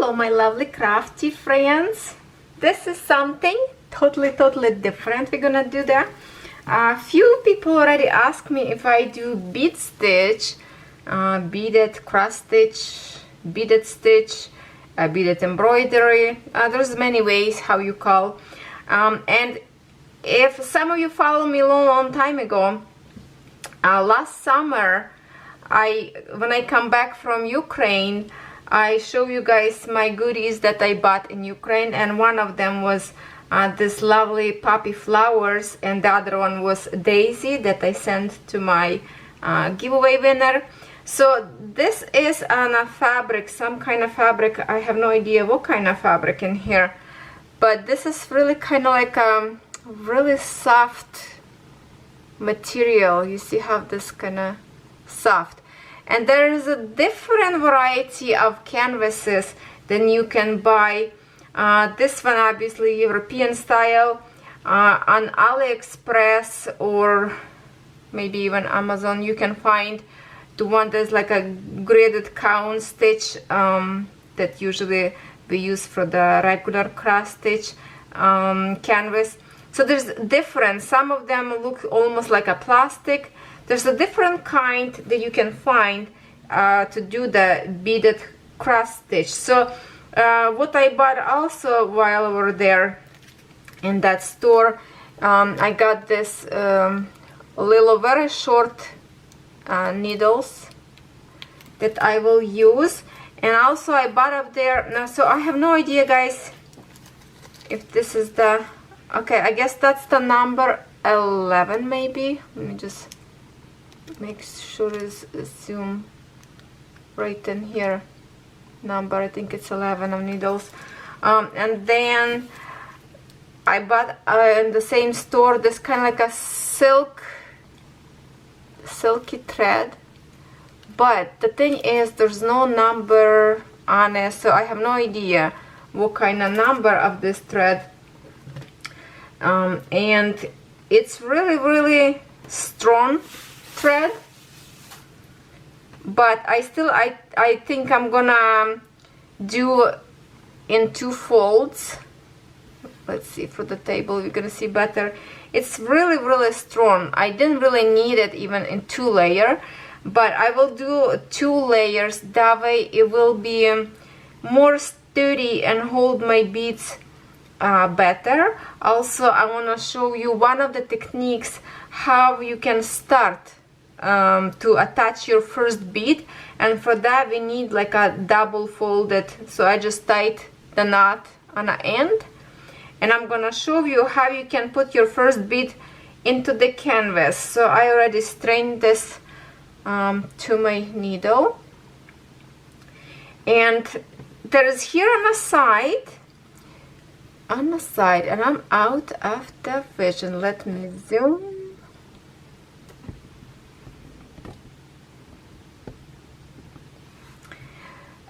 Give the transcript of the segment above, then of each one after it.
Hello my lovely crafty friends. This is something totally different we're gonna do there. A few people already asked me if I do bead stitch, beaded cross stitch, beaded stitch, beaded embroidery. There's many ways how you call. And if some of you follow me a long time ago, last summer when I come back from Ukraine, I show you guys my goodies that I bought in Ukraine, and one of them was this lovely poppy flowers, and the other one was daisy that I sent to my giveaway winner. So this is on a fabric, some kind of fabric. I have no idea what kind of fabric in here, but this is really kind of like a really soft material. You see how this kind of soft, and there is a different variety of canvases than you can buy. This one obviously European style, on AliExpress or maybe even Amazon you can find the one that's like a graded count stitch that usually we use for the regular cross stitch canvas. So there's different, some of them look almost like a plastic. There's a different kind that you can find to do the beaded cross stitch. So what I bought also while we were there in that store, I got this little very short needles that I will use, and also I bought up there now. So I have no idea, guys, if this is the, okay, I guess that's the number 11 maybe. Let me just make sure it's zoom right in here. Number, I think it's 11 of needles. And then I bought in the same store this kind of like a silky thread, but the thing is there's no number on it, so I have no idea what kind of number of this thread. And it's really strong thread, but I think I'm gonna do in 2 folds. Let's see, for the table you're gonna see better. It's really strong. I didn't really need it even in 2 layer, but I will do 2 layers. That way it will be more sturdy and hold my beads better. Also, I want to show you one of the techniques how you can start to attach your first bead, and for that we need like a double folded. So I just tied the knot on the end, and I'm gonna show you how you can put your first bead into the canvas. So I already strained this to my needle, and there is here on the side, and I'm out of the vision. Let me zoom.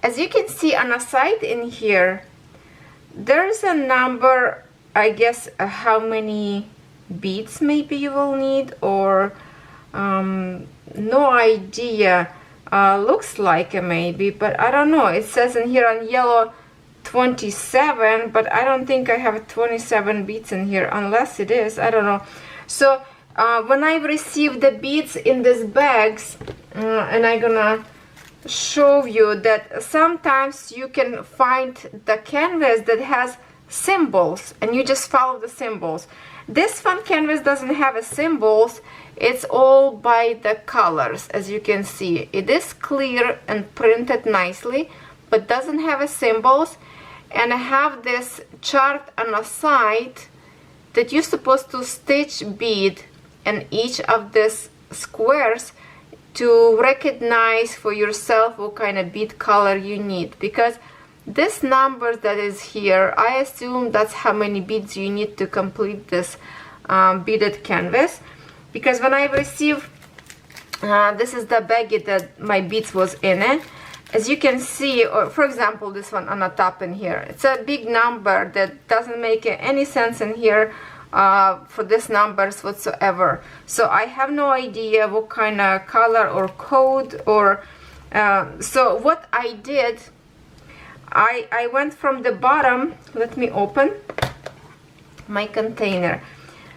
As you can see on the side in here, there's a number, I guess, how many beads maybe you will need, or no idea. Looks like it maybe, but I don't know. It says in here on yellow 27, but I don't think I have 27 beads in here, unless it is, I don't know. So when I receive the beads in these bags, and I'm gonna show you that sometimes you can find the canvas that has symbols, and you just follow the symbols. This one canvas doesn't have a symbols. It's all by the colors. As you can see, it is clear and printed nicely, but doesn't have a symbols. And I have this chart on the side that you're supposed to stitch bead in each of these squares to recognize for yourself what kind of bead color you need, because this number that is here, I assume that's how many beads you need to complete this beaded canvas. Because when I receive this is the baggie that my beads was in it, as you can see, or for example this one on the top in here, it's a big number that doesn't make any sense in here for these numbers whatsoever. So I have no idea what kind of color or code, or so what I did, I went from the bottom. Let me open my container.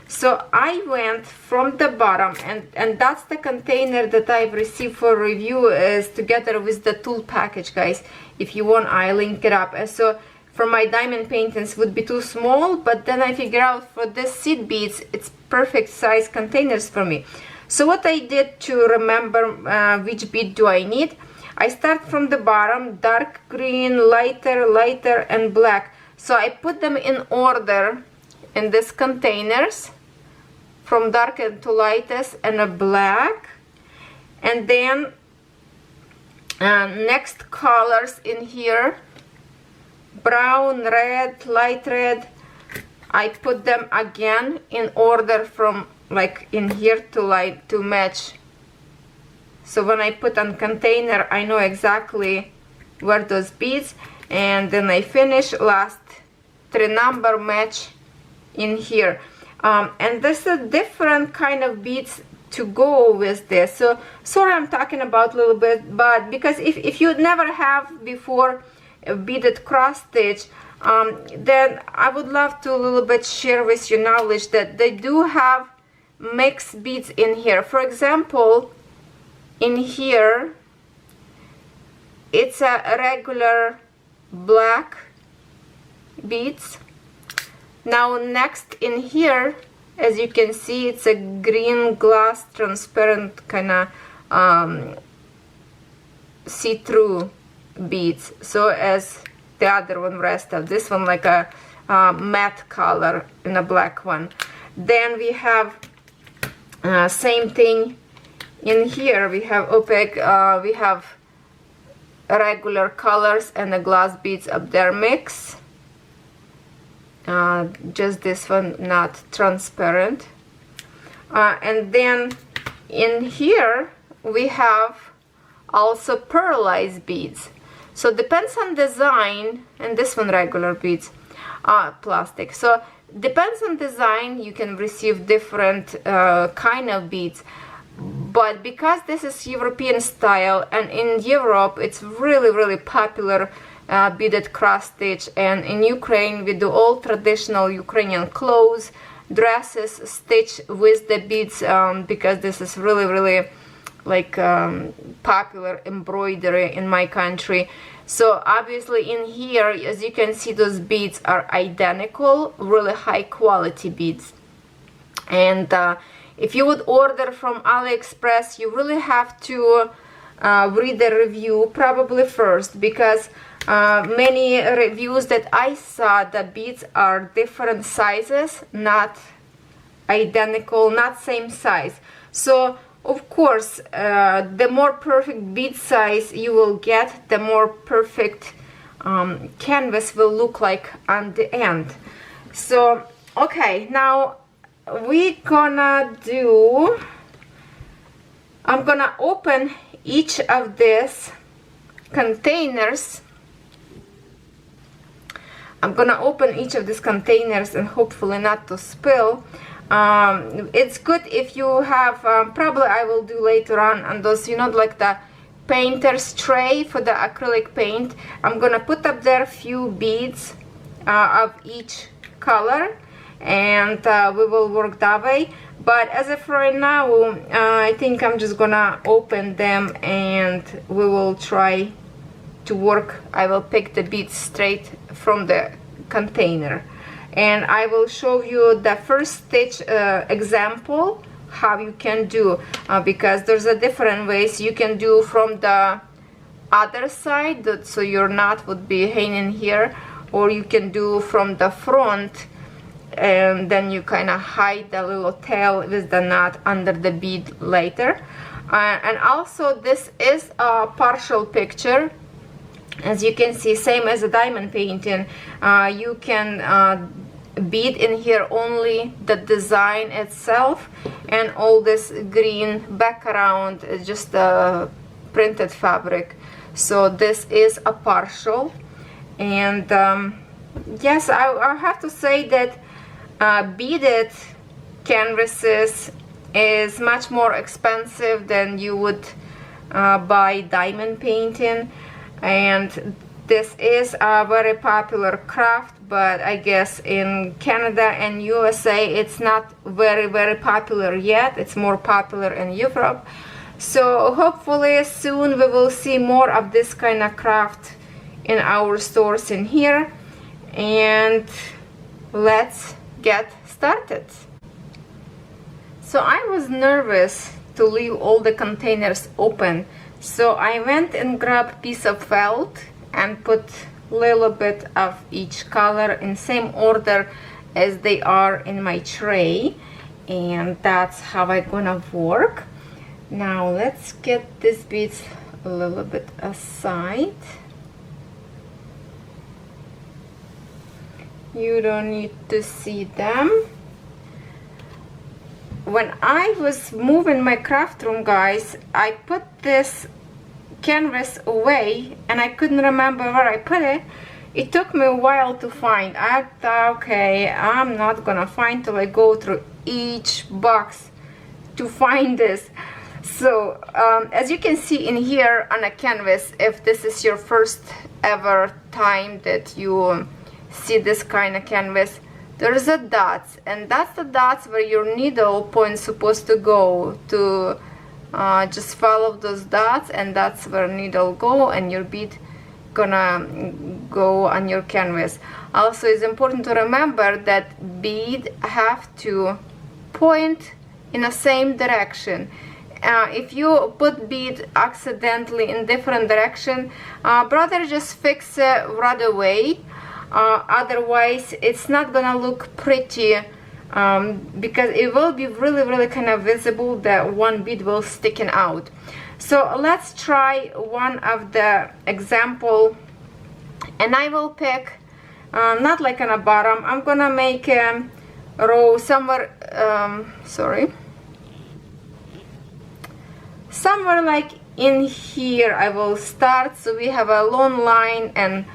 So I went from the bottom, and that's the container that I've received for review, is together with the tool package, guys. If you want, I link it up. And so for my diamond paintings would be too small, but then I figure out for this seed beads, it's perfect size containers for me. So what I did to remember which bead do I need, I start from the bottom, dark green, lighter, lighter, and black. So I put them in order in these containers, from darkest to lightest, and a black. And then next colors in here, brown, red, light red, I put them again in order from like in here to light to match. So when I put on container, I know exactly where those beads, and then I finish last 3 number match in here. And there's a different kind of beads to go with this. So sorry I'm talking about a little bit, but because if you never have before a beaded cross stitch, then I would love to a little bit share with you knowledge that they do have mixed beads in here. For example, in here it's a regular black beads. Now next in here, as you can see, it's a green glass transparent kind of see-through beads. So as the other one, rest of this one like a matte color in a black one. Then we have same thing in here. We have opaque, we have regular colors and the glass beads up there mix. Just this one not transparent. And then in here we have also pearlized beads. So depends on design, and this one regular beads, plastic. So depends on design, you can receive different kind of beads. But because this is European style, and in Europe it's really popular beaded cross stitch, and in Ukraine we do all traditional Ukrainian clothes, dresses stitch with the beads, because this is really like popular embroidery in my country. So obviously in here, as you can see, those beads are identical, really high quality beads. And if you would order from AliExpress, you really have to read the review probably first, because many reviews that I saw, the beads are different sizes, not identical, not same size. So of course, the more perfect bead size you will get, the more perfect canvas will look like on the end. So okay, now we're gonna do, I'm gonna open each of these containers. I'm gonna open each of these containers and hopefully not to spill. It's good if you have, probably I will do later on those, you know, like the painter's tray for the acrylic paint. I'm gonna put up there a few beads of each color, and we will work that way. But as of right now, I think I'm just gonna open them and we will try to work. I will pick the beads straight from the container, and I will show you the first stitch example how you can do, because there's a different ways you can do from the other side, so your knot would be hanging here, or you can do from the front and then you kind of hide the little tail with the knot under the bead later. And also this is a partial picture. As you can see, same as a diamond painting, you can bead in here only the design itself, and all this green background is just a printed fabric. So this is a partial, and yes, I have to say that beaded canvases is much more expensive than you would buy diamond painting. And This is a very popular craft, but I guess in Canada and USA it's not very popular yet. It's more popular in Europe. So hopefully soon we will see more of this kind of craft in our stores in here. And let's get started. So I was nervous to leave all the containers open, so I went and grabbed a piece of felt and put a little bit of each color in same order as they are in my tray, and that's how I'm gonna work. Now let's get these beads a little bit aside. You don't need to see them. When I was moving my craft room, guys, I put this canvas away and I couldn't remember where I put it. It took me a while to find. I thought, okay, I'm not gonna find till I go through each box to find this. So as you can see in here on a canvas, if this is your first ever time that you see this kind of canvas, there's a dots, and that's the dots where your needle point's supposed to go to. Just follow those dots, and that's where needle go and your bead gonna go on your canvas. Also, it's important to remember that bead have to point in the same direction. If you put bead accidentally in different direction, brother, just fix it right away. Otherwise it's not gonna look pretty, because it will be really kind of visible that one bead will sticking out. So let's try one of the example, and I will pick not like on a bottom. I'm gonna make a row somewhere somewhere like in here. I will start so we have a long line and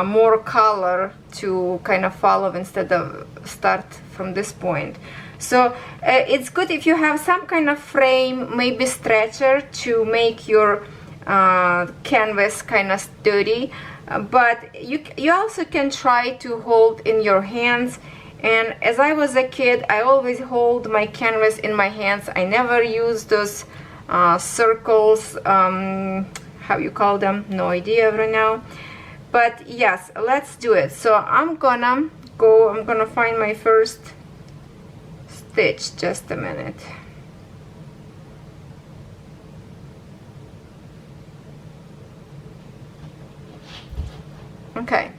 more color to kind of follow instead of start from this point. So it's good if you have some kind of frame, maybe stretcher, to make your canvas kind of sturdy, but you also can try to hold in your hands. And as I was a kid, I always hold my canvas in my hands. I never use those circles, how you call them, no idea right now. But yes, let's do it. So I'm gonna find my first stitch. Just a minute. Okay.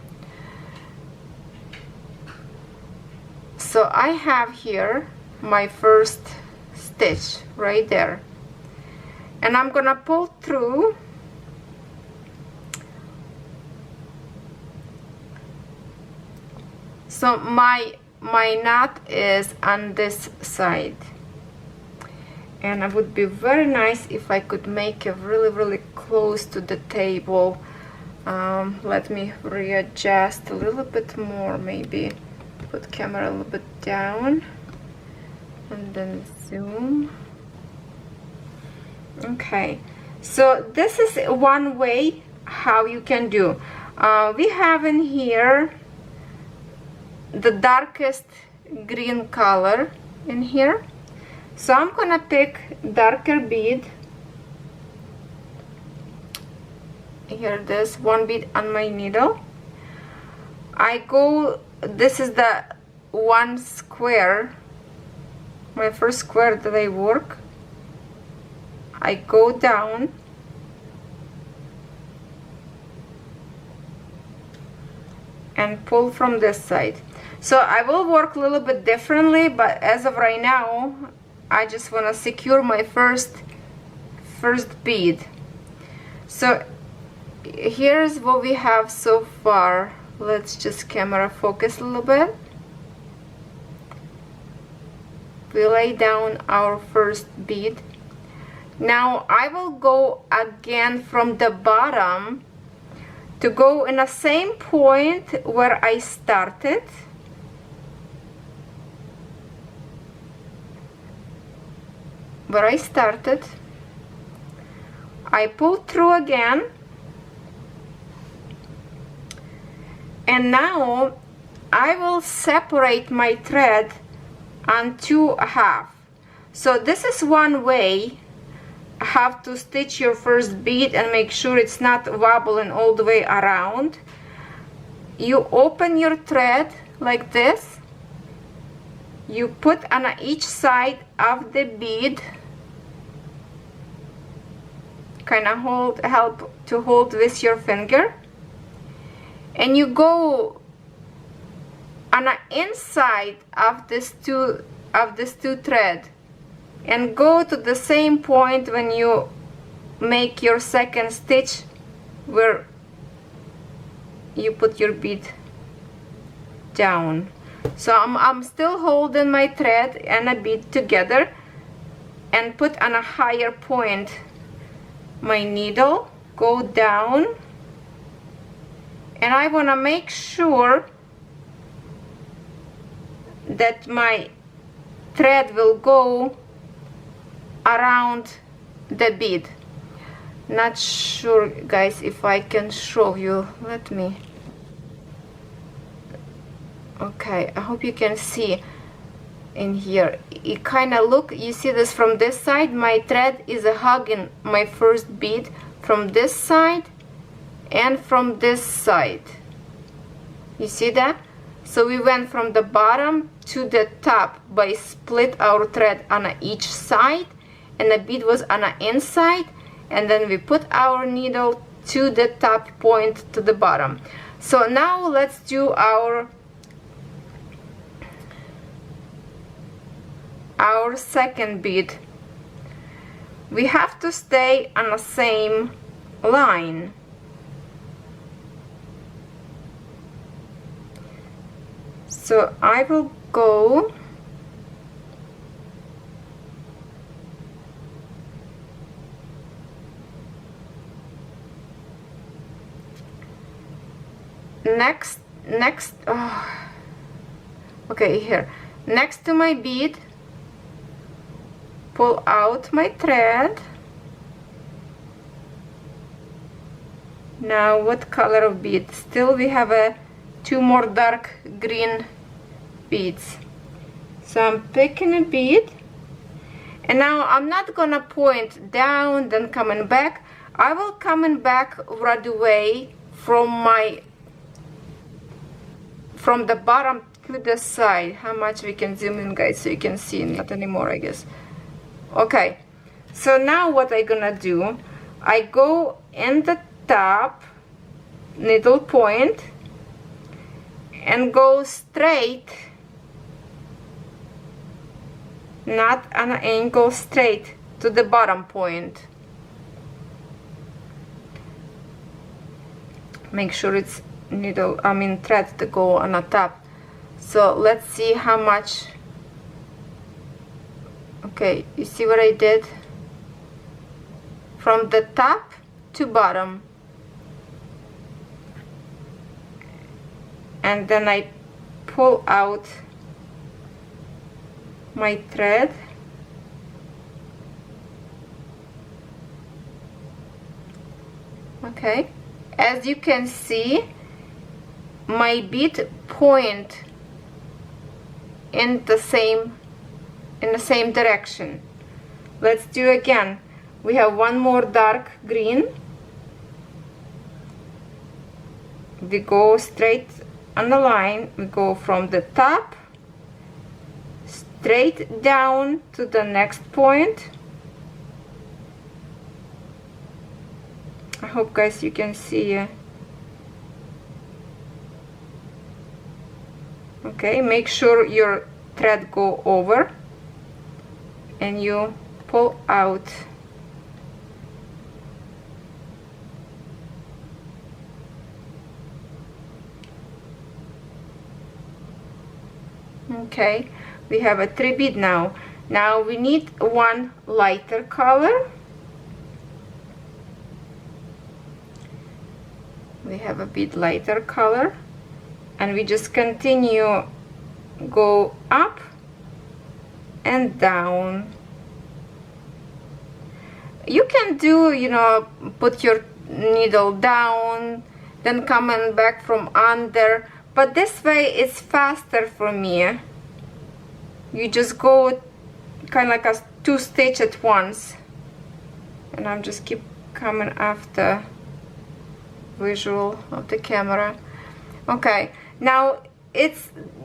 So I have here my first stitch right there. And I'm gonna pull through. So my knot is on this side, and it would be very nice if I could make it really close to the table. Let me readjust a little bit more, maybe put camera a little bit down and then zoom. Okay, so this is one way how you can do. We have in here the darkest green color in here, so I'm gonna pick darker bead. Here it is, one bead on my needle. I go, this is the one square, my first square that I work. I go down and pull from this side. So I will work a little bit differently, but as of right now I just want to secure my first bead. So here's what we have so far. Let's just camera focus a little bit. We lay down our first bead. Now I will go again from the bottom to go in the same point where I started. I pull through again, And now I will separate my thread on 2 halves. So this is one way how to stitch your first bead and make sure it's not wobbling all the way around. You open your thread like this. You put on each side of the bead, kind of help to hold with your finger, and you go on the inside of this two thread and go to the same point when you make your second stitch where you put your bead down. So I'm still holding my thread and a bead together, and put on a higher point my needle, go down, and I want to make sure that my thread will go around the bead. Not sure, guys, if I can show you. Let me. Okay, I hope you can see in here. It kind of look, you see this from this side, my thread is hugging my first bead from this side and from this side. You see that? So we went from the bottom to the top by split our thread on each side, and the bead was on the inside, and then we put our needle to the top point to the bottom. So now let's do our second bead. We have to stay on the same line. So I will go next okay, here next to my bead, pull out my thread. Now what color of bead? Still we have two more dark green beads. So I'm picking a bead, and now I'm not gonna point down then coming back. I will coming back right away from the bottom to the side. How much we can zoom in, guys, so you can see? Not anymore, I guess. Okay, so now what I gonna do, I go in the top needle point and go straight, not an angle, straight to the bottom point. Make sure it's thread to go on the top. So let's see how much. Okay, you see what I did? From the top to bottom. And then I pull out my thread. Okay, as you can see, my bead point in the same direction. Let's do again. We have one more dark green. We go straight on the line. We go from the top straight down to the next point. I hope, guys, you can see. Okay, make sure your thread go over and you pull out. Okay, we have a 3 bead now. Now we need one lighter color. We have a bit lighter color, and we just continue, go up and down. You can do, put your needle down then coming back from under. But this way it's faster for me. You just go kind of like a 2 stitch at once, and I'm just keep coming after visual of the camera. Okay, now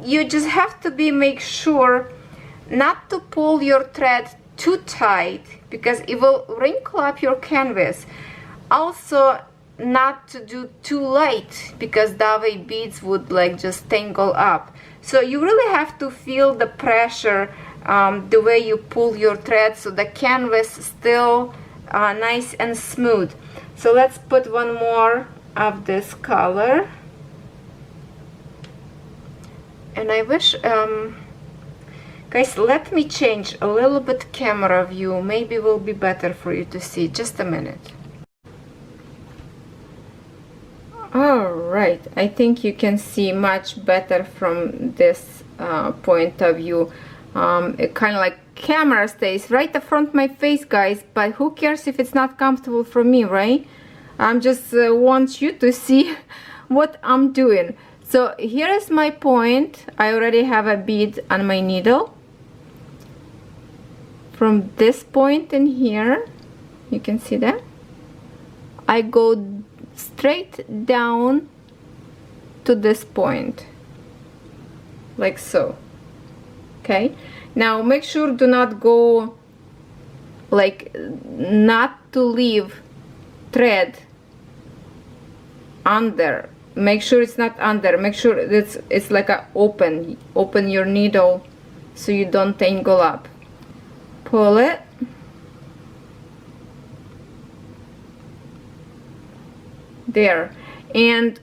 you just have to make sure not to pull your thread too tight, because it will wrinkle up your canvas. Also, not to do too light, because that way beads would like just tangle up. So you really have to feel the pressure the way you pull your thread, so the canvas still nice and smooth. So let's put one more of this color. And I wish guys, let me change a little bit camera view, maybe it will be better for you to see. Just a minute. Alright, I think you can see much better from this point of view. It kind of like camera stays right in front of my face, guys, but who cares if it's not comfortable for me, right? I'm just want you to see what I'm doing. So here is my point. I already have a bead on my needle. From this point in here, you can see that I go straight down to this point, like so. Okay, now make sure do not go like, not to leave thread under. Make sure it's not under, make sure it's like a open your needle so you don't tangle up. Pull it, there, and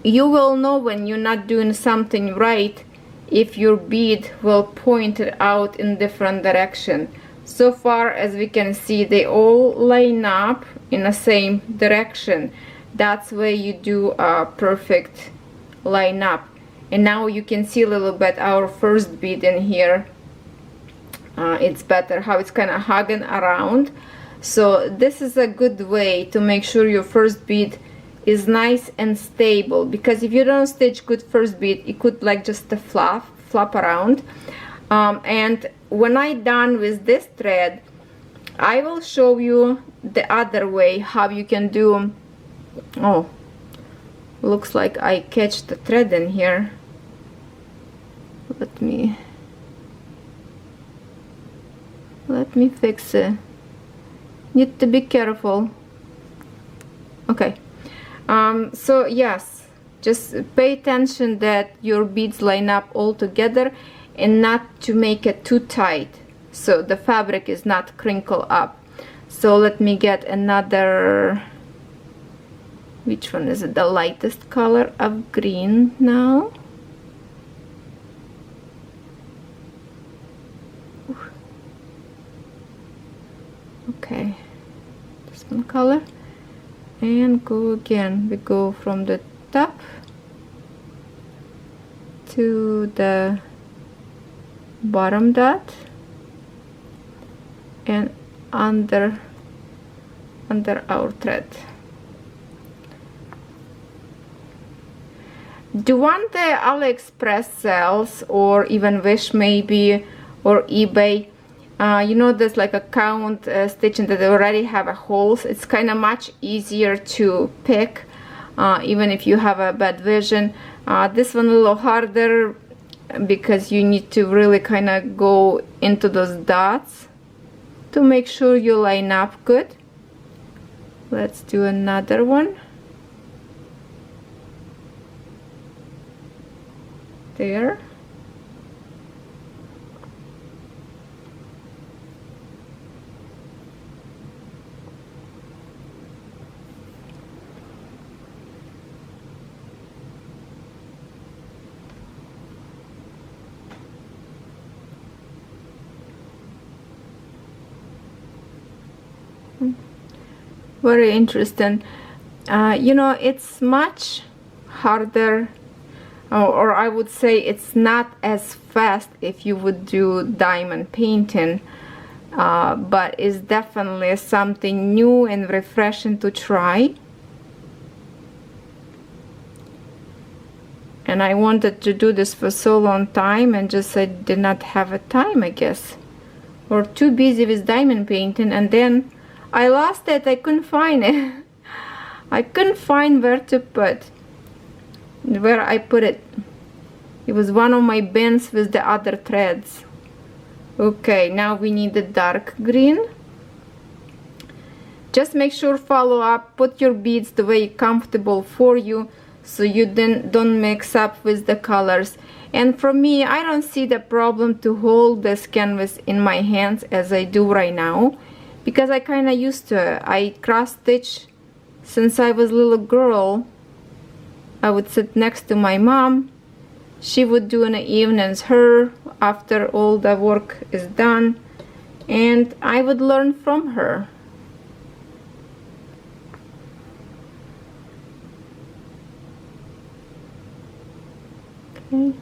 you will know when you're not doing something right if your bead will point it out in different direction. So far as we can see, they all line up in the same direction. That's where you do a perfect line up. And now you can see a little bit our first bead in here. It's better how it's kind of hugging around. So this is a good way to make sure your first bead is nice and stable, because if you don't stitch good first bead, it could like just flop around. And when I'm done with this thread, I will show you the other way how you can do. Oh, looks like I catch the thread in here. Let me fix it. Need to be careful. Okay. So yes, just pay attention that your beads line up all together and not to make it too tight, so the fabric is not crinkle up. So let me get another, which one is it, the lightest color of green now. Okay, this one color, and go again. We go from the top to the bottom dot and under our thread. Do you want the AliExpress sales or even Wish maybe, or eBay? You know, there's like a count stitching that they already have a holes. It's kind of much easier to pick, even if you have a bad vision. This one a little harder because you need to really kind of go into those dots to make sure you line up good. Let's do another one. There. Very interesting. You know, it's much harder, or I would say it's not as fast if you would do diamond painting, but it's definitely something new and refreshing to try. and I wanted to do this for so long time, and just I did not have a time, I guess, or too busy with diamond painting, and then I lost it. I couldn't find it. I couldn't find where I put it. It was one of my bins with the other threads. Okay, now we need the dark green. Just make sure, follow up, put your beads the way comfortable for you, so you then don't mix up with the colors. And for me, I don't see the problem to hold this canvas in my hands as I do right now, because I kind of used to it. I cross stitch since I was a little girl. I would sit next to my mom. She would do in the evenings her after all the work is done, and I would learn from her. Okay.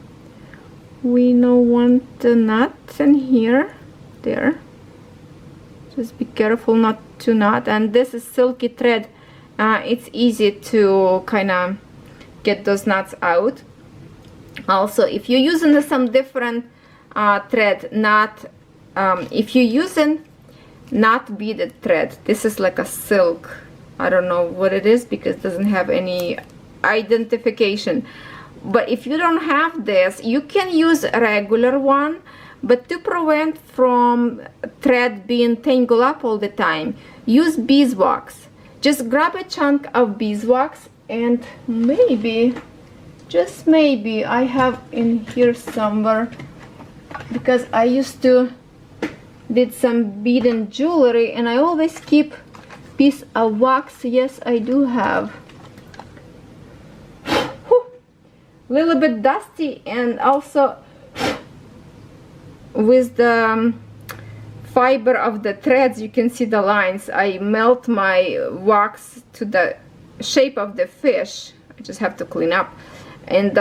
We don't want the knot in here, there. Just be careful not to knot. And this is silky thread. It's easy to kind of get those knots out. Also, if you're using some different thread, if you're using not beaded thread, this is like a silk. I don't know what it is because it doesn't have any identification. But if you don't have this, you can use a regular one, but to prevent from thread being tangled up all the time, use beeswax. Just grab a chunk of beeswax, and maybe, just maybe, I have in here somewhere, because I used to did some beading jewelry, and I always keep piece of wax. Yes, I do have. Little bit dusty, and also with the fiber of the threads you can see the lines. I melt my wax to the shape of the fish. I just have to clean up, and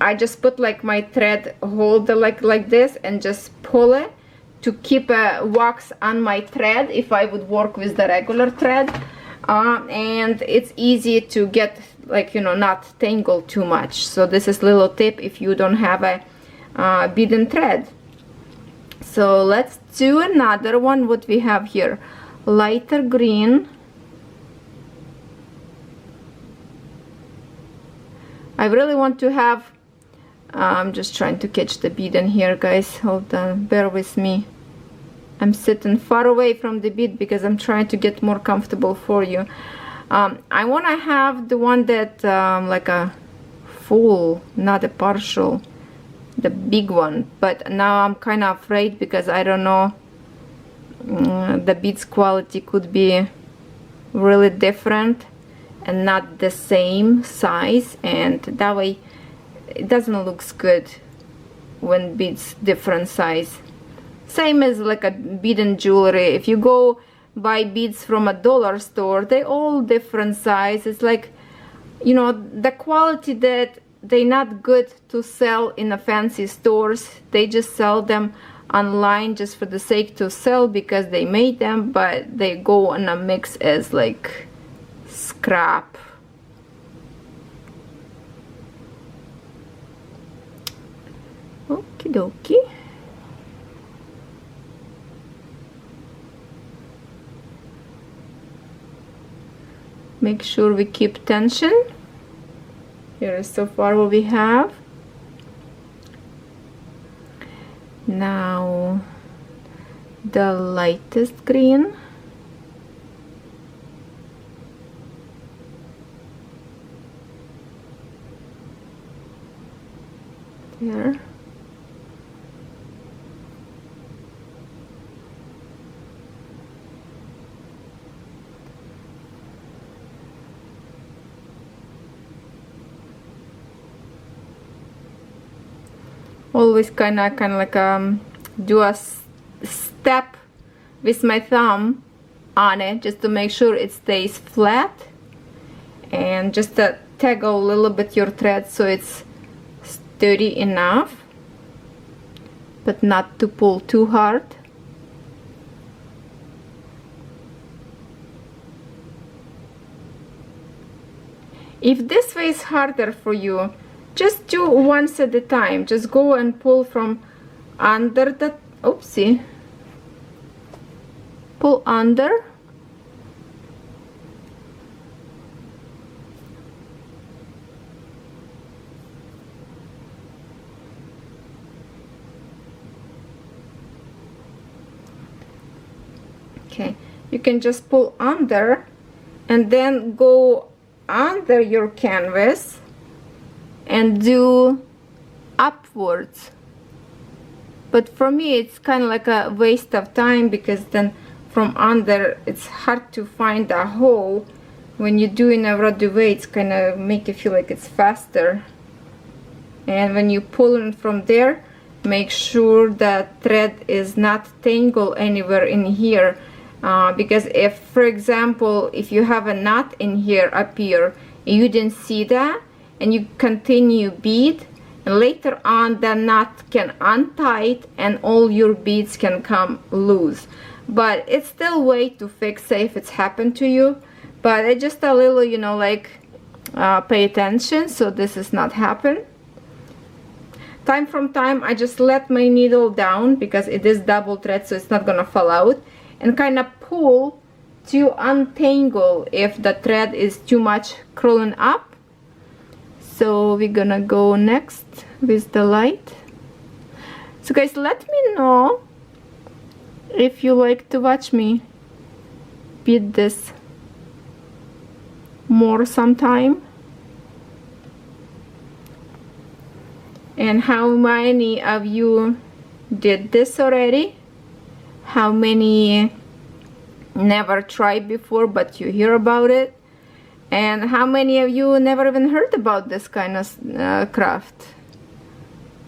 I just put like my thread holder like this and just pull it to keep a wax on my thread if I would work with the regular thread, and it's easy to get, like, you know, not tangled too much. So this is little tip if you don't have a beading thread. So let's do another one. What we have here, lighter green. I really want to have, I'm just trying to catch the bead in here, guys. Hold on, bear with me. I'm sitting far away from the bead because I'm trying to get more comfortable for you. I want to have the one that like a full, not a partial, the big one. But now I'm kind of afraid because I don't know, the beads quality could be really different and not the same size, and that way it doesn't look good when beads different size. Same as like a beading jewelry. If you go buy beads from a dollar store, they all different size. It's like, you know, the quality that they not good to sell in the fancy stores. They just sell them online just for the sake to sell because they made them, but they go in a mix as like scrap. Okie dokie. Make sure we keep tension. Here is so far what we have. Now the lightest green. There. Always kind of like do a step with my thumb on it just to make sure it stays flat, and just to taggle a little bit your thread so it's sturdy enough but not to pull too hard. If this way is harder for you, just do once at a time. Just go and pull from under the, oopsie, pull under, okay, you can just pull under and then go under your canvas and do upwards. But for me it's kind of like a waste of time, because then from under it's hard to find a hole. When you do in a ruddy way, it's kind of make you feel like it's faster. And when you pull in from there, make sure that thread is not tangled anywhere in here, because if, for example, if you have a knot in here up here, you didn't see that and you continue bead, and later on the knot can untie and all your beads can come loose. But it's still a way to fix it if it's happened to you, but it's just a little, you know, like pay attention so this is not happen. Time from time I just let my needle down, because it is double thread so it's not gonna fall out, and kind of pull to untangle if the thread is too much curling up. So we're gonna go next with the light. So guys, let me know if you like to watch me bead this more sometime, and how many of you did this already, how many never tried before but you hear about it, and how many of you never even heard about this kind of craft.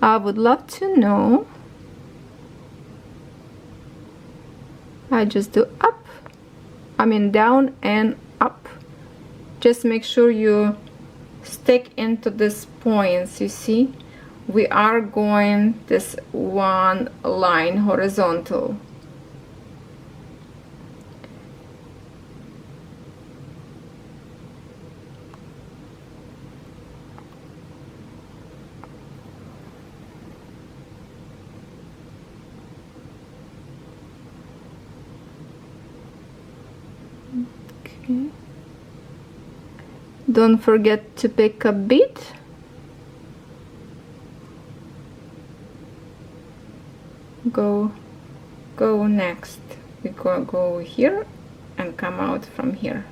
I would love to know. I just do up, I mean down and up. Just make sure you stick into these points. You see, we are going this one line horizontal. Okay. Don't forget to pick a bead. Go next. We go here and come out from here.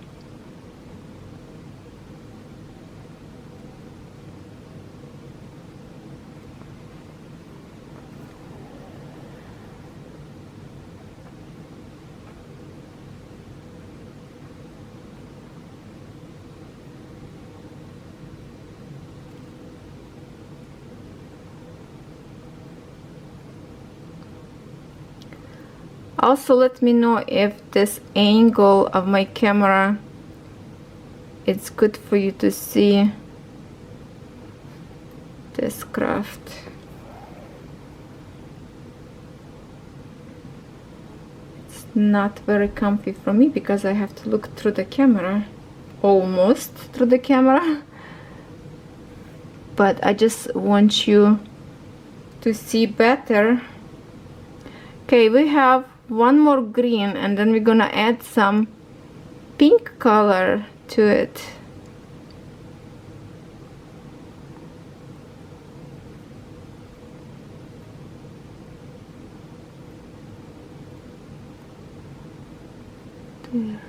Also, let me know if this angle of my camera, it's good for you to see this craft. It's not very comfy for me because I have to look through the camera, almost through the camera, but I just want you to see better. Okay, we have one more green, and then we're gonna add some pink color to it. There.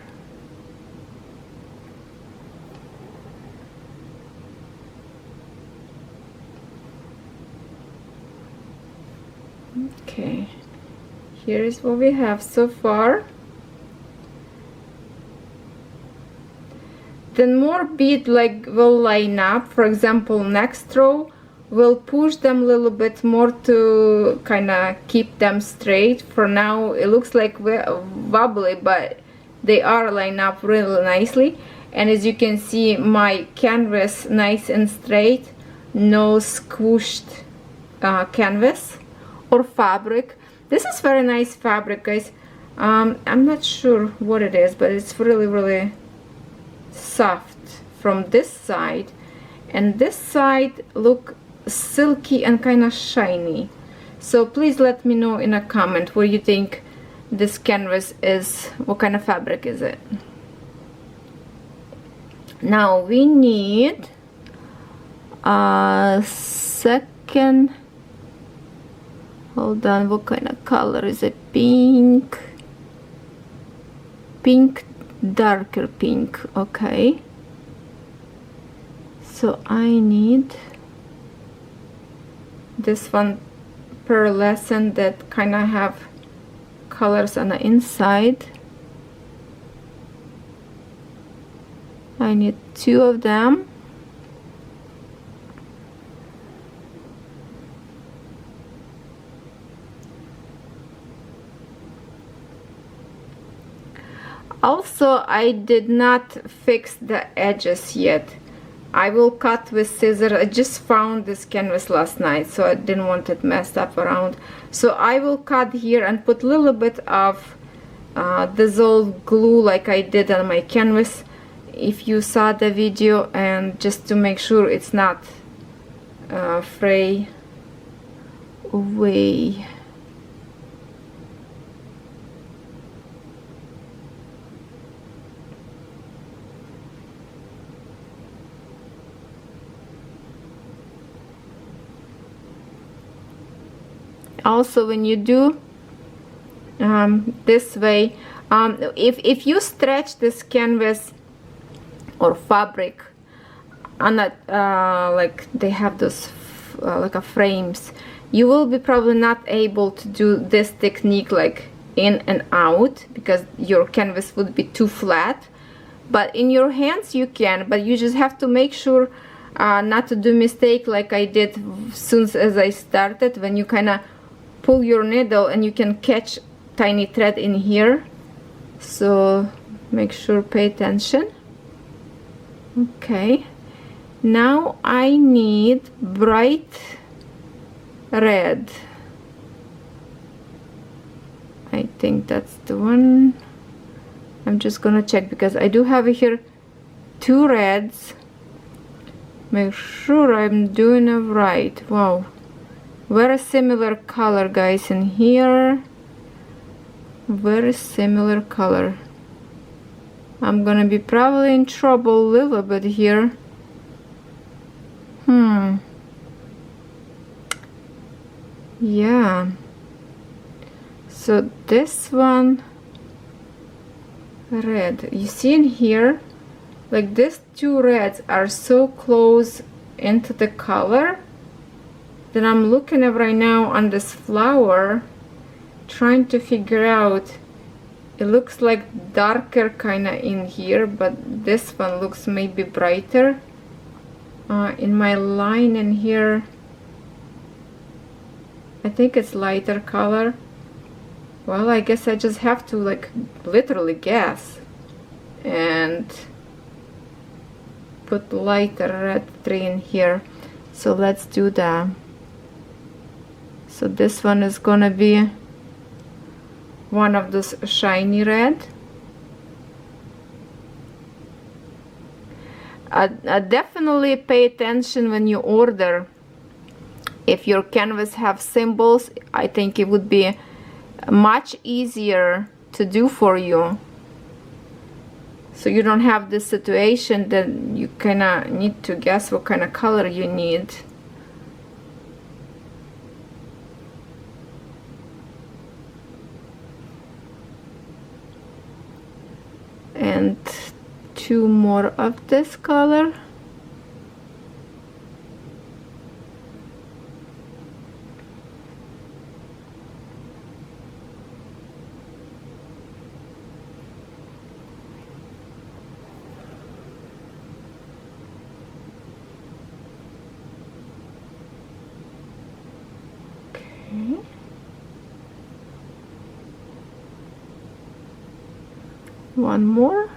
Okay. Here is what we have so far. Then more bead like will line up. For example, next row we'll push them a little bit more to kind of keep them straight. For now it looks like wobbly, but they are lined up really nicely. And as you can see, my canvas nice and straight, no squished canvas or fabric. This is very nice fabric, guys. I'm not sure what it is, but it's really soft from this side, and this side look silky and kind of shiny. So please let me know in a comment what you think this canvas is, what kind of fabric is it. Now we need a second, hold on, what kind of color is it? Pink, darker pink. Okay, so I need this one pearlescent that kind of have colors on the inside. I need 2 of them. Also, I did not fix the edges yet. I will cut with scissors. I just found this canvas last night, so I didn't want it messed up around. So I will cut here and put a little bit of dissolved glue like I did on my canvas, if you saw the video, and just to make sure it's not fray away. Also, when you do this way, if you stretch this canvas or fabric on a like they have those like a frames, you will be probably not able to do this technique like in and out, because your canvas would be too flat. But in your hands you can, but you just have to make sure not to do mistake like I did soon as I started, when you kind of pull your needle and you can catch tiny thread in here. So make sure, pay attention. Okay, now I need bright red. I think that's the one. I'm just gonna check because I do have here 2 reds. Make sure I'm doing it right. Wow, very similar color, guys, in here. Very similar color. I'm gonna be probably in trouble a little bit here. Yeah. So this one red, you see in here, like these 2 reds are so close into the color that I'm looking at right now on this flower, trying to figure out. It looks like darker kind of in here, but this one looks maybe brighter. In my line in here, I think it's lighter color. Well, I guess I just have to like literally guess and put lighter red 3 in here. So let's do that. So this one is gonna be one of those shiny red. Definitely pay attention when you order. If your canvas have symbols, I think it would be much easier to do for you, so you don't have this situation that you kind of need to guess what kind of color you need. And 2 more of this color. Okay. One more.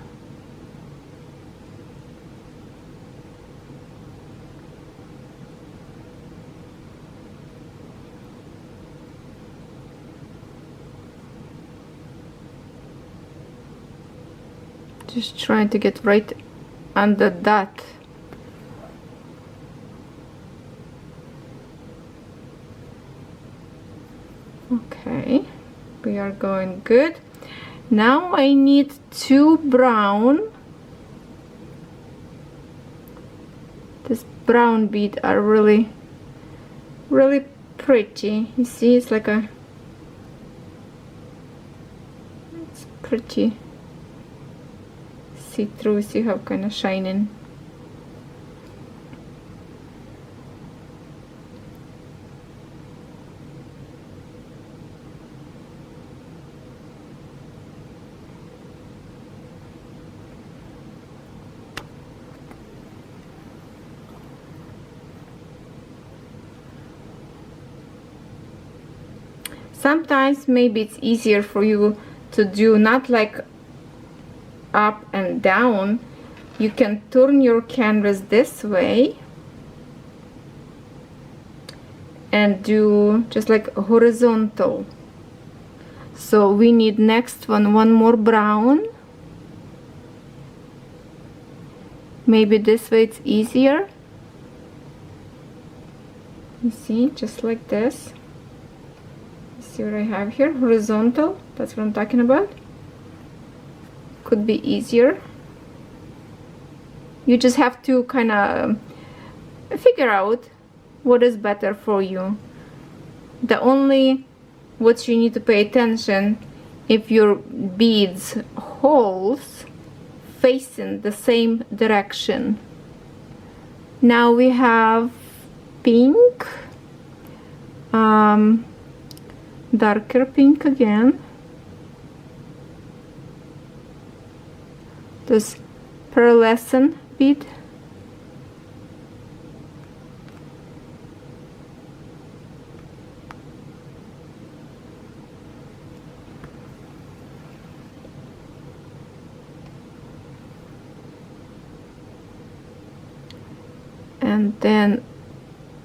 Just trying to get right on the dot. Okay, we are going good. Now I need 2 brown. This brown bead are really pretty. You see, it's like a, it's pretty see-through. See how kind of shining. Sometimes maybe it's easier for you to do not like up and down. You can turn your canvas this way and do just like horizontal. So we need next one more brown. Maybe this way it's easier. You see, just like this. See what I have here? Horizontal, that's what I'm talking about. Could be easier. You just have to kind of figure out what is better for you. The only what you need to pay attention, if your beads holes facing the same direction. Now we have pink, darker pink again. This pearlescent bead. And then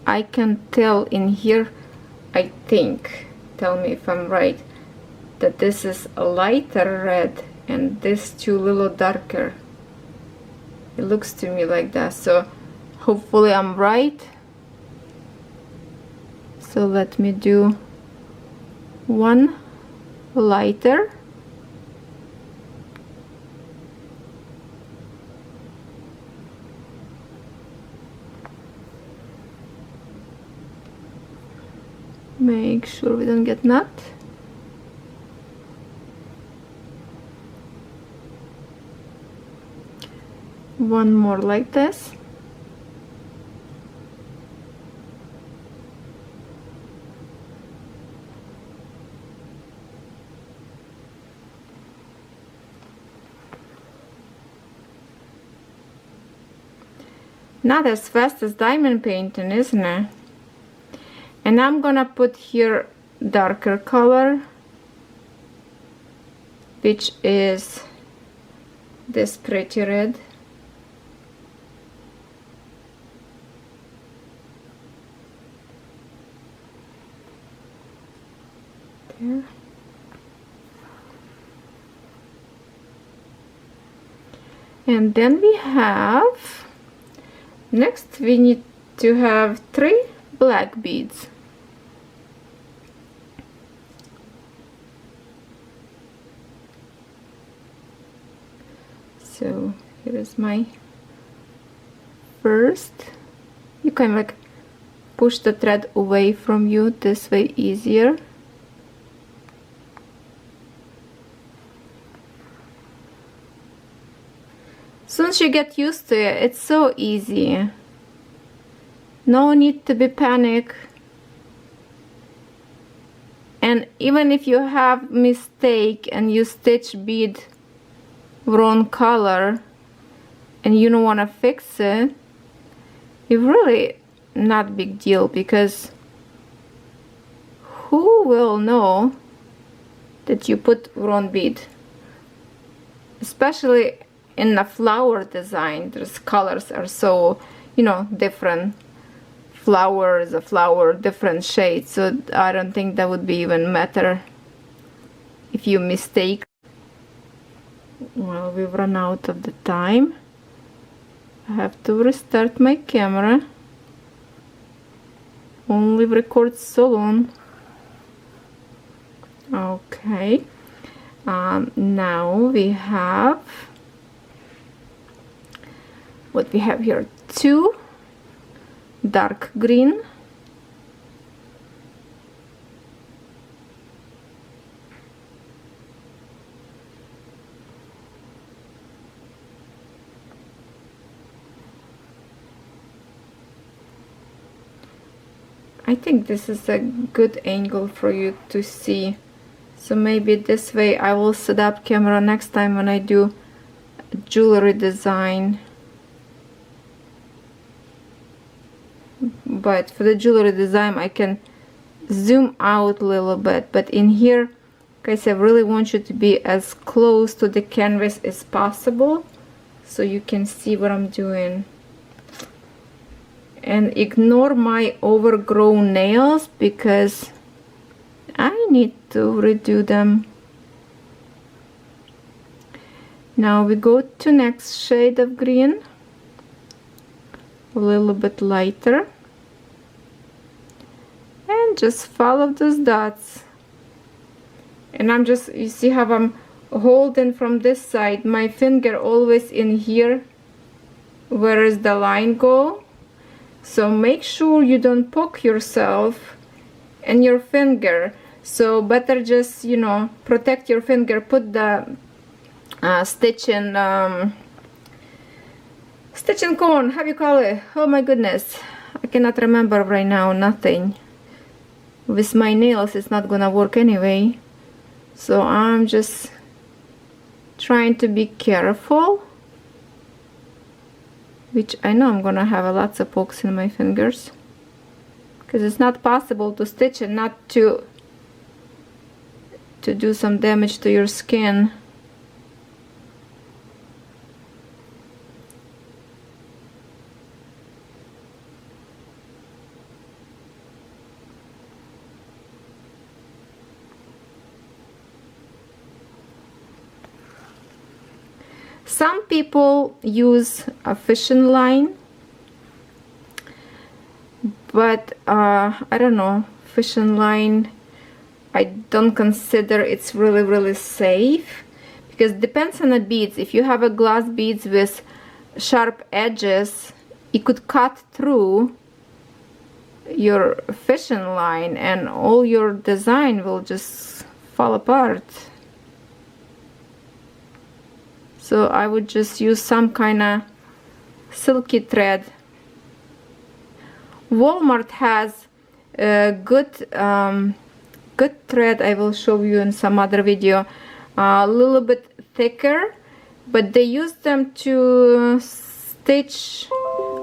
I can tell in here, I think, tell me if I'm right, that this is a lighter red and this 2 little darker. It looks to me like that, so hopefully I'm right. So let me do 1 lighter. Make sure we don't get knot. One more like this. Not as fast as diamond painting, isn't it? And I'm gonna put here darker color, which is this pretty red. There. And then we have, next we need to have 3 black beads. So here is my first. You can like push the thread away from you, this way easier. Once you get used to it, it's so easy. No need to be panic. And even if you have mistake and you stitch bead wrong color and you don't want to fix it, it's really not big deal, because who will know that you put wrong bead? Especially in the flower design, those colors are so, you know, different. Flower is a flower, different shades, so I don't think that would be even matter if you mistake. Well, we've run out of the time. I have to restart my camera. Only records so long. Okay, now we have what we have here, 2 dark green, I think this is a good angle for you to see, so maybe this way I will set up camera next time when I do jewelry design. But for the jewelry design I can zoom out a little bit, but in here, guys, I really want you to be as close to the canvas as possible so you can see what I'm doing. And ignore my overgrown nails because I need to redo them. Now we go to next shade of green, a little bit lighter, and just follow those dots. And I'm just, you see how I'm holding from this side, my finger always in here where is the line go. So make sure you don't poke yourself and your finger. So better just, you know, protect your finger. Put the stitch in cone, how do you call it? Oh my goodness, I cannot remember right now. Nothing. With my nails it's not gonna work anyway. So I'm just trying to be careful, which I know I'm gonna have lots of pokes in my fingers because it's not possible to stitch and not to do some damage to your skin. Some people use a fishing line, but I don't know, fishing line, I don't consider it's really safe because it depends on the beads. If you have a glass beads with sharp edges, it could cut through your fishing line and all your design will just fall apart. So I would just use some kind of silky thread. Walmart has a good thread. I will show you in some other video. A little bit thicker, but they use them to stitch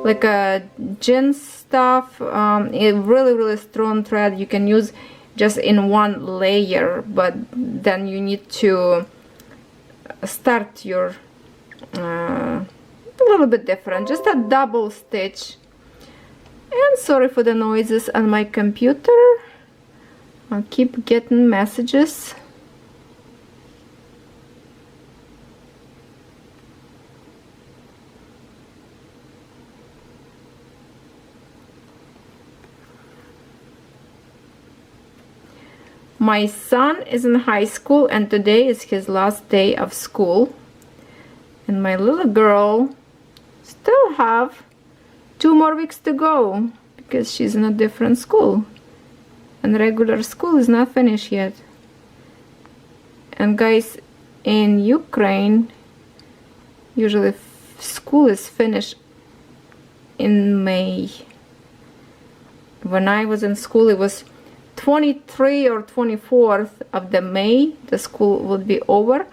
like a jeans stuff. A really strong thread you can use just in one layer, but then you need to start your a little bit different, just a double stitch. And sorry for the noises on my computer, I'll keep getting messages. My son is in high school and today is his last day of school, and my little girl still have 2 more weeks to go because she's in a different school and regular school is not finished yet. And guys, in Ukraine usually school is finished in May. When I was in school it was 23 or 24th of the May the school would be over,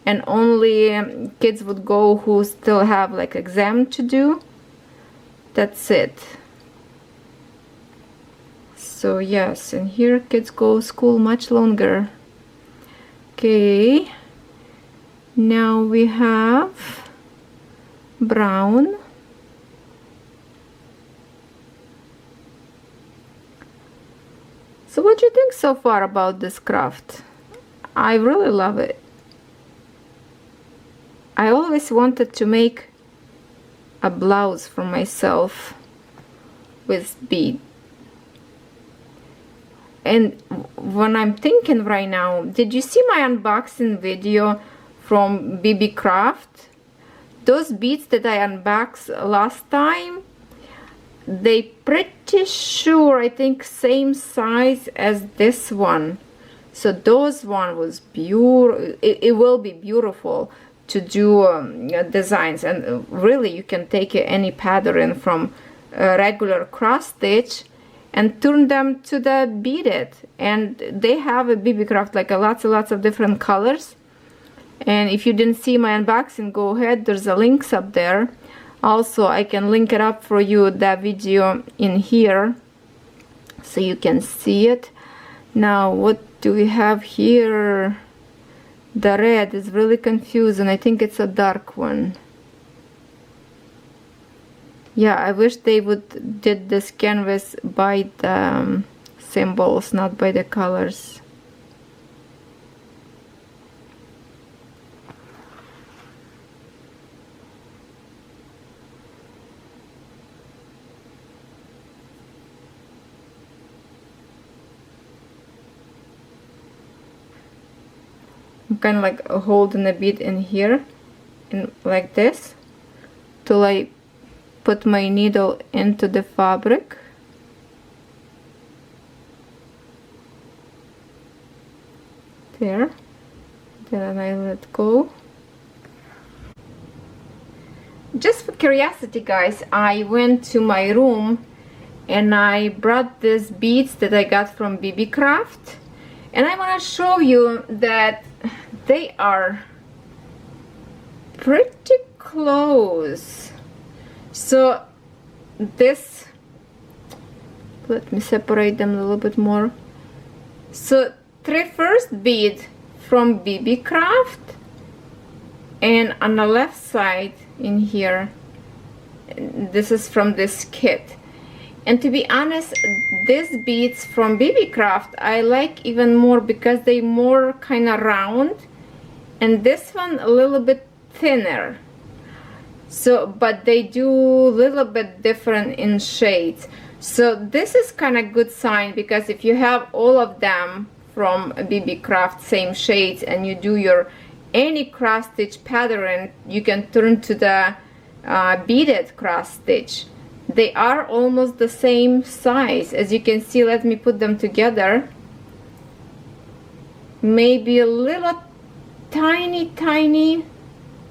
and only kids would go who still have like exam to do. That's it. So yes, and here kids go school much longer. Okay, now we have brown. So what do you think so far about this craft? I really love it. I always wanted to make a blouse for myself with bead. And when I'm thinking right now, did you see my unboxing video from BB Craft? Those beads that I unboxed last time, they pretty sure, I think, same size as this one. So those one was beautiful. It will be beautiful to do designs, and really you can take any pattern from a regular cross stitch and turn them to the beaded. And they have a BB Craft like lots and lots of different colors. And if you didn't see my unboxing, go ahead, there's a links up there. Also, I can link it up for you, that video in here, so you can see it. Now, what do we have here? The red is really confusing. I think it's a dark one. Yeah, I wish they would did this canvas by the symbols, not by the colors. I'm kind of like holding a bit in here, and like this, till I put my needle into the fabric. There. Then I let go. Just for curiosity, guys, I went to my room and I brought these beads that I got from BB Craft, and I want to show you that they are pretty close. So this, let me separate them a little bit more. So first bead from BB Craft, and on the left side in here, this is from this kit. And to be honest, these beads from BB Craft I like even more because they more kind of round, and this one a little bit thinner. So, but they do a little bit different in shades. So this is kind of good sign, because if you have all of them from BB Craft same shades and you do your any cross stitch pattern, you can turn to the beaded cross stitch. They are almost the same size, as you can see. Let me put them together. Maybe a little tiny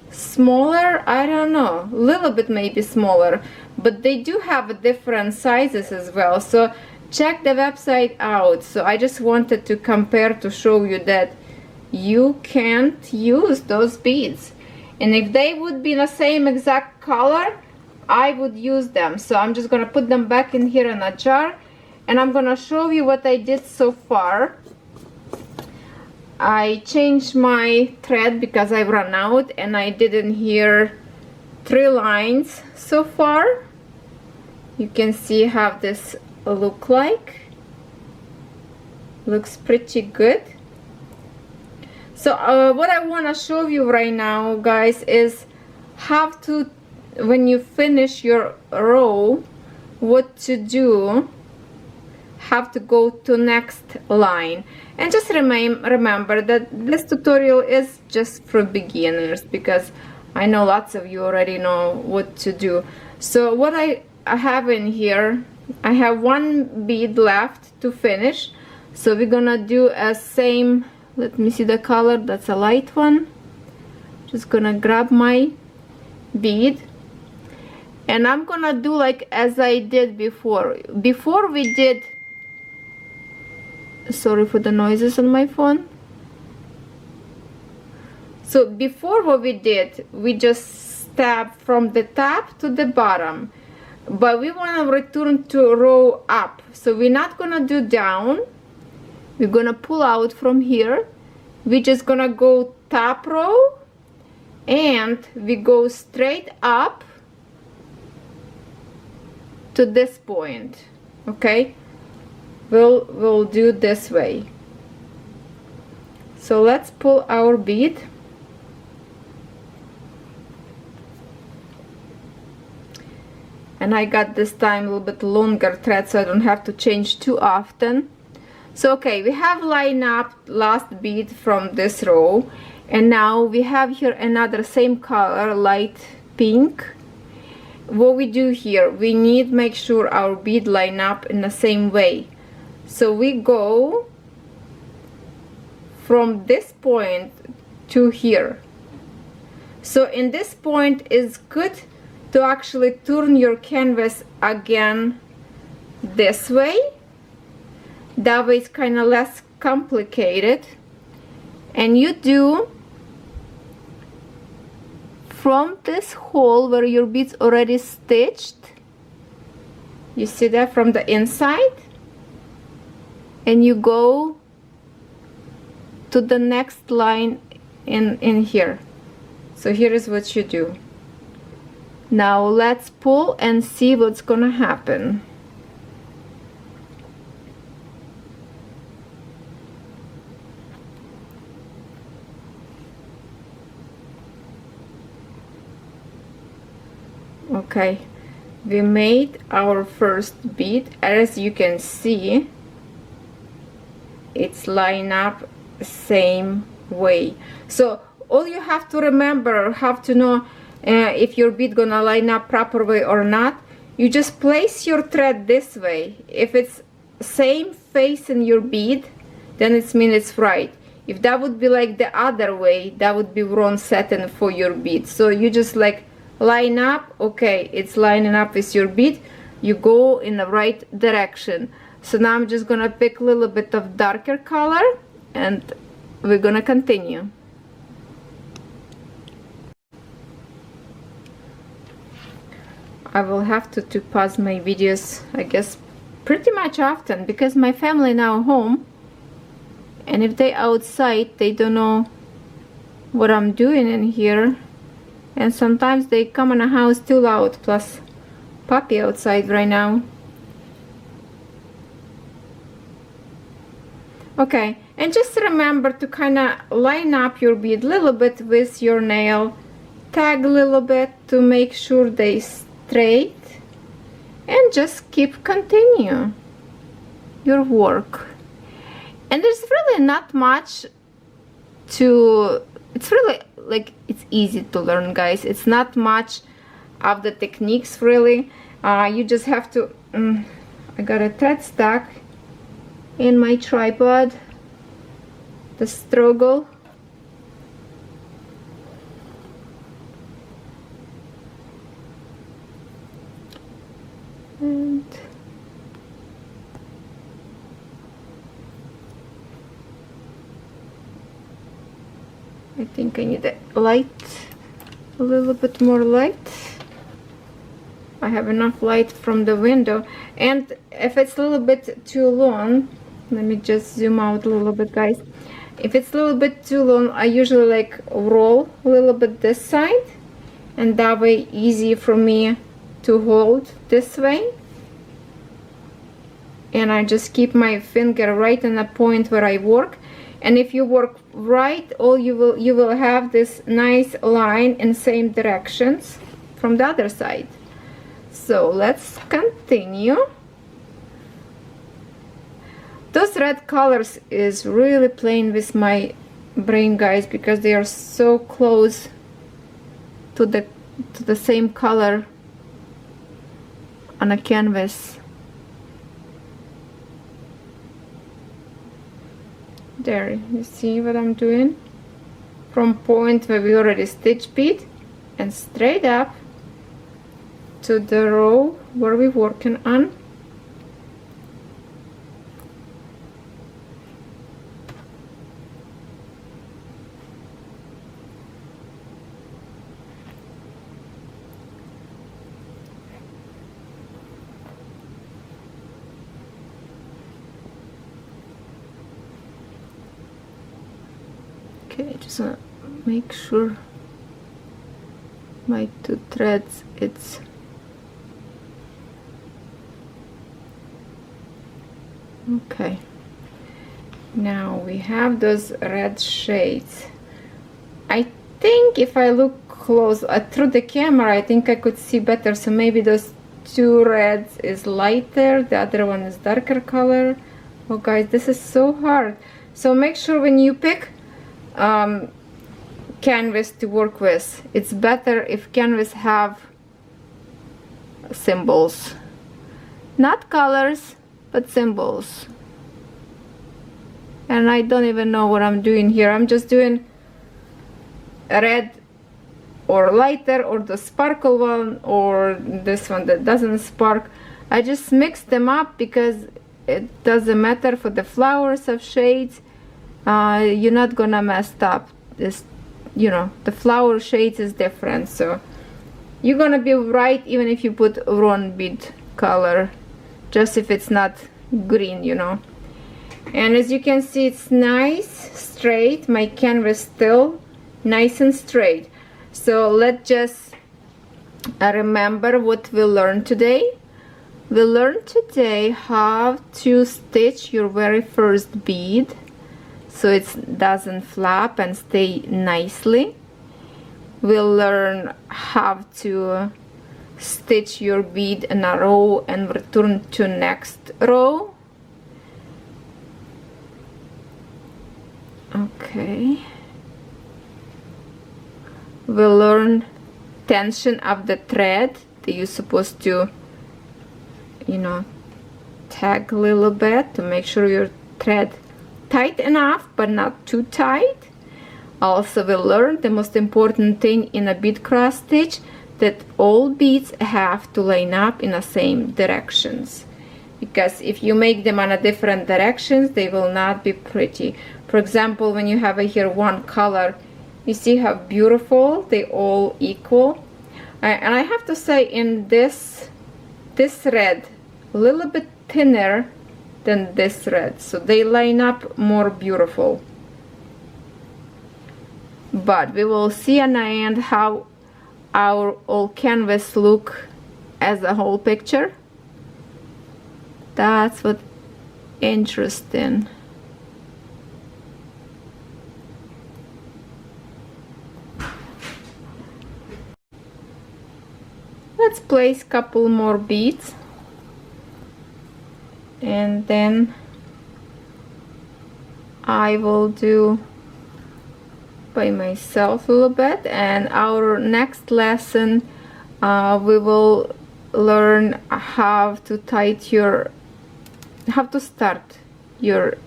smaller, I don't know, a little bit maybe smaller, but they do have different sizes as well. So check the website out. So I just wanted to compare to show you that you can't use those beads, and if they would be the same exact color, I would use them. So I'm just gonna put them back in here in a jar, and I'm gonna show you what I did so far. I changed my thread because I ran out, and I did in here 3 lines so far. You can see how this look like. Looks pretty good. So what I want to show you right now, guys, is how to, when you finish your row, what to do, have to go to next line. And just remember that this tutorial is just for beginners, because I know lots of you already know what to do. So what I have in here, I have 1 bead left to finish. So we're gonna do a same, let me see the color, that's a light one. Just gonna grab my bead, and I'm gonna do like as I did before. Before we did, sorry for the noises on my phone. So before, what we did, we just stabbed from the top to the bottom, but we want to return to row up. So we're not gonna do down, we're gonna pull out from here. We're just gonna go top row, and we go straight up to this point. Okay, we'll do this way. So let's pull our bead, and I got this time a little bit longer thread, so I don't have to change too often. So okay, we have lined up last bead from this row, and now we have here another same color, light pink. What we do here, we need make sure our bead line up in the same way. So we go from this point to here. So in this point is good to actually turn your canvas again this way. That way it's kind of less complicated. And you do from this hole where your bead's already stitched. You see that from the inside? And you go to the next line in here. So here is what you do. Now let's pull and see what's gonna happen. Okay, we made our first bead. As you can see, it's lined up the same way. So all you have to remember, have to know if your bead gonna line up proper way or not. You just place your thread this way. If it's same face in your bead, then it means it's right. If that would be like the other way, that would be wrong setting for your bead. So you just like line up. Okay, it's lining up with your bead. You go in the right direction. So now I'm just gonna pick a little bit of darker color and we're gonna continue. I will have to pause my videos, I guess, pretty much often, because my family now home, and if they outside, they don't know what I'm doing in here, and sometimes they come in a house too loud, plus puppy outside right now. Okay, and just remember to kind of line up your bead a little bit with your nail, tag a little bit to make sure they straight, and just keep continue your work. And there's really not much to, it's really like, it's easy to learn, guys. It's not much of the techniques really. You just have to I got a thread stuck in my tripod, the struggle. And I think I need a light, a little bit more light. I have enough light from the window, and if it's a little bit too long, let me just zoom out a little bit, guys. If it's a little bit too long, I usually like roll a little bit this side, and that way easy for me to hold this way. And I just keep my finger right in the point where I work. And if you work right, all you will have this nice line in same directions from the other side. So let's continue. Those red colors is really playing with my brain, guys, because they are so close to the same color on a canvas. There, you see what I'm doing? From point where we already stitched bead and straight up to the row where we're working on. Okay, I just want to make sure my two threads, it's okay. Now we have those red shades. I think if I look close through the camera, I think I could see better. So maybe those two reds is lighter, the other one is darker color. Oh guys, this is so hard. So make sure when you pick canvas to work with, it's better if canvas have symbols, not colors but symbols. And I don't even know what I'm doing here. I'm just doing red or lighter, or the sparkle one, or this one that doesn't spark. I just mix them up because it doesn't matter for the flowers of shades. You're not gonna mess up this, you know, the flower shades is different, so you're gonna be right even if you put wrong bead color, just if it's not green, you know. And as you can see, it's nice straight. My canvas still nice and straight. So let's just remember what we learned today. We learned today how to stitch your very first bead so it doesn't flap and stay nicely. We'll learn how to stitch your bead in a row and return to next row. Okay. We'll learn tension of the thread that you're supposed to, you know, tag a little bit to make sure your thread tight enough but not too tight. Also, we'll learn the most important thing in a bead cross stitch, that all beads have to line up in the same directions, because if you make them on a different directions, they will not be pretty. For example, when you have here one color, you see how beautiful they all equal. And I have to say, in this red a little bit thinner than this red, so they line up more beautiful. But we will see in the end how our old canvas look as a whole picture. That's what interesting. Let's place a couple more beads, and then I will do by myself a little bit. And our next lesson, we will learn how to start your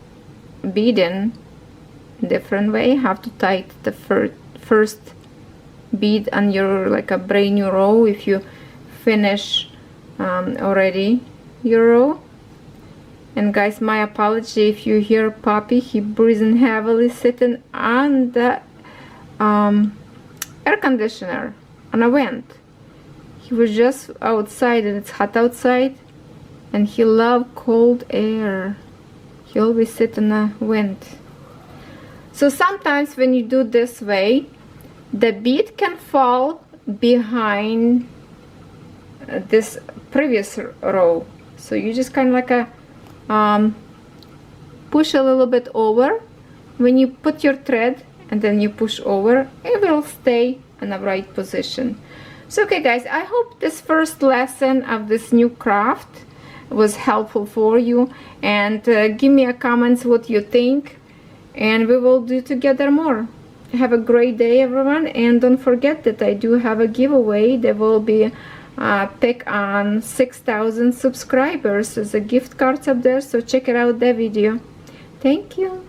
beading different way, how to tie the first bead on your like a brand new row if you finish already your row. And guys, my apology if you hear Poppy, he breathing heavily sitting on the air conditioner on a vent. He was just outside and it's hot outside, and he loves cold air. He always sit on a vent. So sometimes when you do this way, the bead can fall behind this previous row, so you just kind of like a push a little bit over when you put your thread, and then you push over, it will stay in the right position. So okay guys, I hope this first lesson of this new craft was helpful for you, and give me a comments what you think, and we will do together more. Have a great day everyone, and don't forget that I do have a giveaway. There will be pick on 6,000 subscribers as a gift cards up there, so check it out, the video. Thank you.